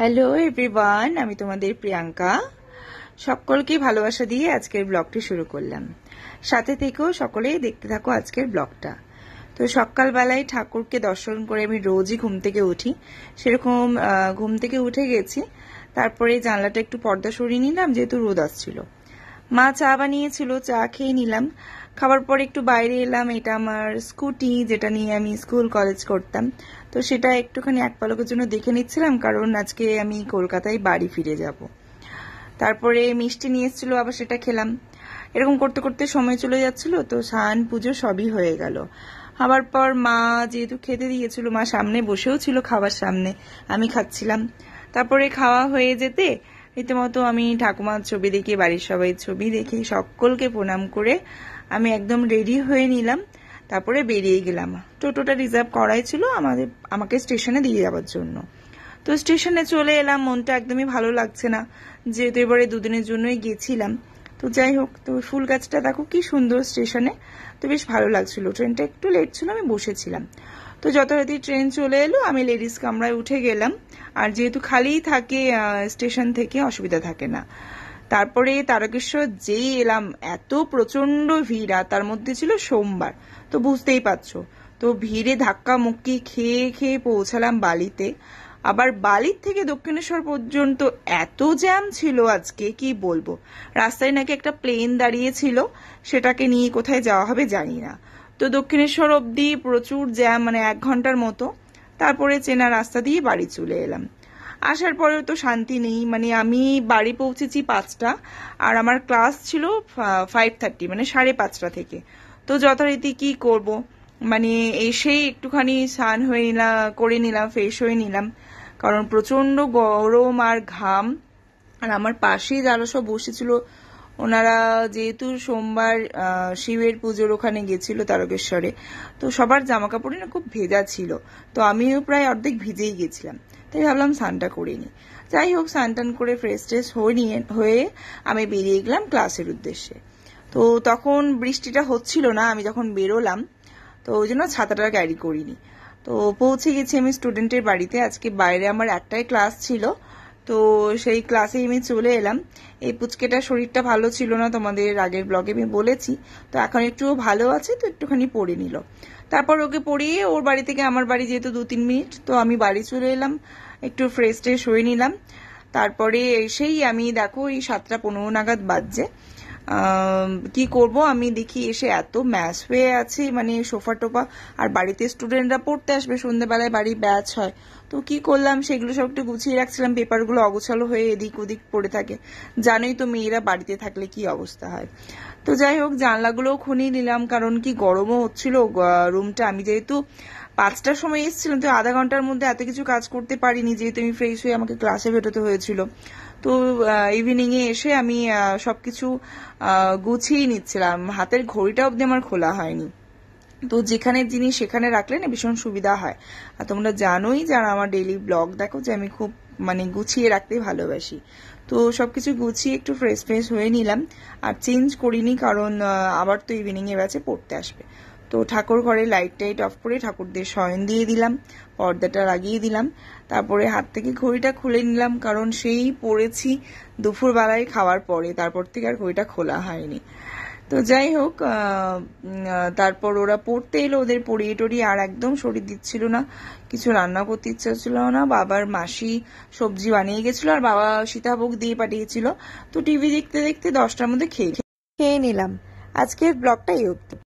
Hello everyone, আমি তোমাদের প্রিয়াঙ্কা। সকলকে ভালোবাসা দিয়ে আজকের ব্লগটি শুরু করলাম। সাথে থেকেও সকলেই দেখতে থাকো আজকের ব্লগটা। তো সকালবেলায় ঠাকুরকে দর্শন করে আমি রোজই ঘুম থেকে উঠি, সেরকম ঘুম থেকে উঠে গেছি। তারপরে জানলাটা একটু পর্দা সরিয়ে নিলাম, যেহেতু রোদ আসছিল। মা চা বানিয়েছিল, চা খেয়ে নিলাম। খাবার পরে একটু বাইরে এলাম। এটা আমার স্কুটি, যেটা নিয়ে আমি স্কুল কলেজ করতাম। তো সেটা একটুখানি এক পলকের জন্য দেখে নিচ্ছিলাম, কারণ আজকে আমি কলকাতায় বাড়ি ফিরে যাব। তারপরে মিষ্টি নিয়ে এসেছিল, আবার সেটা খেলাম। এরকম করতে করতে সময় চলে যাচ্ছিল। তো স্নান পুজো সবই হয়ে গেল। আবার পর মা যেহেতু খেতে দিয়েছিল, মা সামনে বসেও ছিল খাবার সামনে, আমি খাচ্ছিলাম। তারপরে খাওয়া হয়ে যেতে রীতিমতো আমি ঠাকুমার ছবি দেখে, বাড়ির সবাই ছবি দেখে, সকলকে প্রণাম করে আমি একদম রেডি হয়ে নিলাম। তারপরে বেরিয়ে গেলাম। টোটোটা রিজার্ভ করাই ছিল আমাকে স্টেশনে দিয়ে যাওয়ার জন্য। তো স্টেশনে চলে এলাম। মনটা একদমই ভালো লাগছে না, যেহেতু এবারে দুদিনের জন্যই গেছিলাম। তো যাই হোক, তো ফুল গাছটা দেখো কি সুন্দর স্টেশনে। তো বেশ ভালো লাগছিল। ট্রেনটা একটু লেট ছিল, আমি বসেছিলাম। তো যথারীতি ট্রেন চলে এলো, আমি লেডিস কামরায় উঠে গেলাম। আর যেহেতু খালিই থাকে স্টেশন থেকে, অসুবিধা থাকে না। তারপরে তারকেশ্বর যেই এলাম, এত প্রচন্ড ভিড়, আর তার মধ্যে ছিল সোমবার। তো বুঝতেই পারছো, তো ভিড়ে ধাক্কা মুক্কি খেয়ে খেয়ে পৌঁছালাম বালিতে। আবার বালির থেকে দক্ষিণেশ্বর পর্যন্ত এত জ্যাম ছিল আজকে, কি বলবো। রাস্তায় নাকি একটা প্লেন দাঁড়িয়ে ছিল, সেটাকে নিয়ে কোথায় যাওয়া হবে জানি না। তো দক্ষিণেশ্বর অবধি প্রচুর জ্যাম, মানে 1 ঘন্টার মতো। তারপরে চেনা রাস্তা দিয়ে বাড়ি চলে এলাম। আসার পরেও তো শান্তি নেই, মানে আমি বাড়ি পৌঁছেছি 5টা, আর আমার ক্লাস ছিল 5:30, মানে 5:30 থেকে। তো যথারীতি কি করব, মানে এসেই একটুখানি স্নান করে নিলাম, ফ্রেশ হয়ে নিলাম, কারণ প্রচন্ড গরম আর ঘাম। আর আমার পাশেই যারা সব বসেছিল, ওনারা যেহেতু সোমবার শিবের পুজোর ওখানে গেছিল তারকেশ্বরে, তো সবার জামা কাপড়ই না খুব ভেজা ছিল। তো আমিও প্রায় অর্ধেক ভিজেই গেছিলাম। তাই ভাবলাম স্নানটা করে নিই। যাই হোক, স্নান টান করে ফ্রেশ ট্রেশ হয়ে আমি বেরিয়ে গেলাম ক্লাসের উদ্দেশ্যে। তো তখন বৃষ্টিটা হচ্ছিল না আমি যখন বেরোলাম, তো ওই জন্য ছাতাটা ক্যারি করিনি। তো পৌঁছে গেছি আমি স্টুডেন্টের বাড়িতে। আজকে বাইরে আমার একটাই ক্লাস ছিল, তো সেই ক্লাসে আমি চলে এলাম। এই পুচকেটার শরীরটা ভালো ছিল না, তোমাদের আগের ব্লগে আমি বলেছি। তো এখন একটু ভালো আছে, তো একটুখানি পড়ে নিল। তারপর ওকে পড়িয়ে ওর বাড়ি থেকে আমার বাড়ি যেহেতু 2-3 মিনিট, তো আমি বাড়ি চলে এলাম, একটু ফ্রেশ ট্রেশ হয়ে নিলাম। তারপরে এসেই আমি দেখো এই 7:15 নাগাদ বাজছে। কি করব, আমি দেখি এসে এত ম্যাচ হয়ে আছে, মানে সোফা টোফা। আর বাড়িতে স্টুডেন্টরা পড়তে আসবে, সন্ধ্যেবেলায় বাড়ি ব্যাচ হয়। তো কি করলাম, সেগুলো সব একটু গুছিয়ে রাখছিলাম। পেপারগুলো অগোছালো হয়ে এদিক ওদিক পড়ে থাকে, জানোই তো মেয়েরা বাড়িতে থাকলে কি অবস্থা হয়। তো যাই হোক, জানলাগুলোও খুনিয়ে নিলাম, কারণ কি গরমও হচ্ছিল রুমটা। আমি যেহেতু 5টার সময় এসেছিলাম, তো আধা ঘন্টার মধ্যে এত কিছু কাজ করতে পারিনি, যেহেতু আমি ফ্রেশ হয়ে আমাকে ক্লাসে বেরোতে হয়েছিল। তো ইভিনিং এ এসে আমি সবকিছু গুছিয়ে নিচ্ছিলাম। হাতের ঘড়িটা অবধি আমার খোলা হয়নি। তো যেখানে জিনিস সেখানে রাখলে না ভীষণ সুবিধা হয়। আর তোমরা জানোই, যারা আমার ডেইলি ব্লগ দেখো, যে আমি খুব মানে গুছিয়ে রাখতে ভালোবাসি। তো সবকিছু গুছিয়ে একটু ফ্রেশ ফ্রেশ হয়ে নিলাম। আর চেঞ্জ করিনি, কারণ আবার তো ইভিনিং এ ব্যাচে পড়তে আসবে। তো ঠাকুর ঘরে লাইট টাইট অফ করে ঠাকুরদের শয়ন দিয়ে দিলাম, পর্দাটা লাগিয়ে দিলাম। তারপরে হাত থেকে ঘড়িটা খুলে নিলাম, কারণ সেই পড়েছি দুপুরবেলায় খাওয়ার পরে, তারপর থেকে আর ঘড়িটা খোলা হয়নি। তো যাই হোক, তারপর ওরা পড়তে এলো, ওদের পড়িয়ে টড়িয়ে আর একদম শরীর দিচ্ছিল না, কিছু রান্না করতে ইচ্ছা ছিল না। বাবার মাসি সবজি বানিয়ে গেছিল, আর বাবা সীতাভোগ দিয়ে পাঠিয়েছিল। তো টিভি দেখতে দেখতে 10টার মধ্যে খেয়ে নিলাম। আজকের ব্লগটা এই অবধি।